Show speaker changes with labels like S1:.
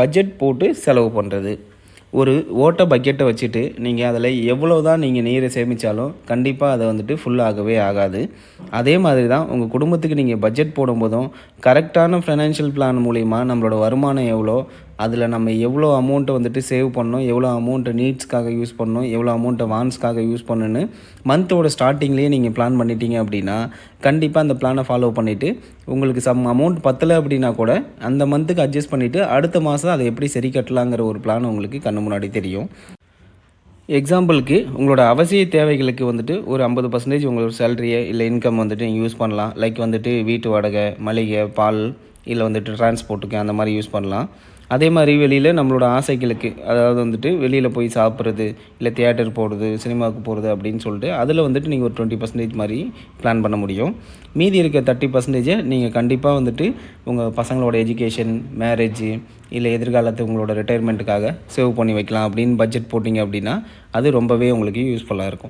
S1: Budget போட்டு செலவு பண்ணுறது. ஒரு ஓட்ட பக்கெட்டை வச்சுட்டு நீங்கள் அதில் எவ்வளோ தான் நீங்கள் நீரை சேமித்தாலும் கண்டிப்பாக அதை வந்துட்டு ஃபுல்லாகவே ஆகாது. அதே மாதிரி தான் உங்கள் குடும்பத்துக்கு நீங்கள் பட்ஜெட் போடும்போதும் கரெக்டான ஃபைனான்ஷியல் பிளான் மூலிமா நம்மளோட வருமானம் எவ்வளோ, அதில் நம்ம எவ்வளோ அமௌண்ட்டை வந்துட்டு சேவ் பண்ணணும், எவ்வளோ அமௌண்ட்டை நீட்ஸ்க்காக யூஸ் பண்ணணும், எவ்வளோ அமௌண்ட்டை வான்ஸ்க்காக யூஸ் பண்ணணுன்னு மந்த்தோட ஸ்டார்டிங்லேயே நீங்கள் பிளான் பண்ணிட்டீங்க அப்படின்னா கண்டிப்பாக அந்த பிளானை ஃபாலோ பண்ணிவிட்டு உங்களுக்கு அமௌண்ட் பத்தலை அப்படின்னா கூட அந்த மந்த்துக்கு அட்ஜஸ்ட் பண்ணிவிட்டு அடுத்த மாதம் அதை எப்படி சரி கட்டலாங்கிற ஒரு பிளான் உங்களுக்கு கண்ணு முன்னாடி தெரியும். எக்ஸாம்பிளுக்கு உங்களோட அவசிய தேவைகளுக்கு வந்துட்டு ஒரு 50% உங்களோட சேலரியை இல்லை இன்கம் வந்துட்டு நீங்கள் யூஸ் பண்ணலாம். லைக் வந்துட்டு வீட்டு வாடகை, மளிகை, பால், இல்லை வந்துட்டு டிரான்ஸ்போர்ட்டுக்கு அந்த மாதிரி யூஸ் பண்ணலாம். அதே மாதிரி வெளியில் நம்மளோட ஆசைகளுக்கு, அதாவது வந்துட்டு வெளியில் போய் சாப்பிட்றது, இல்லை தியேட்டர் போகிறது, சினிமாவுக்கு போகிறது அப்படின்னு சொல்லிட்டு அதில் வந்துட்டு நீங்கள் ஒரு 20% மாதிரி பிளான் பண்ண முடியும். மீதி இருக்க 30% நீங்கள் கண்டிப்பாக வந்துட்டு உங்கள் பசங்களோட எஜுகேஷன், மேரேஜ், இல்லை எதிர்காலத்து உங்களோட ரிட்டையர்மெண்ட்டுக்காக சேவ் பண்ணி வைக்கலாம் அப்படின்னு பட்ஜெட் போட்டிங்க அப்படின்னா அது ரொம்பவே உங்களுக்கு யூஸ்ஃபுல்லாக இருக்கும்.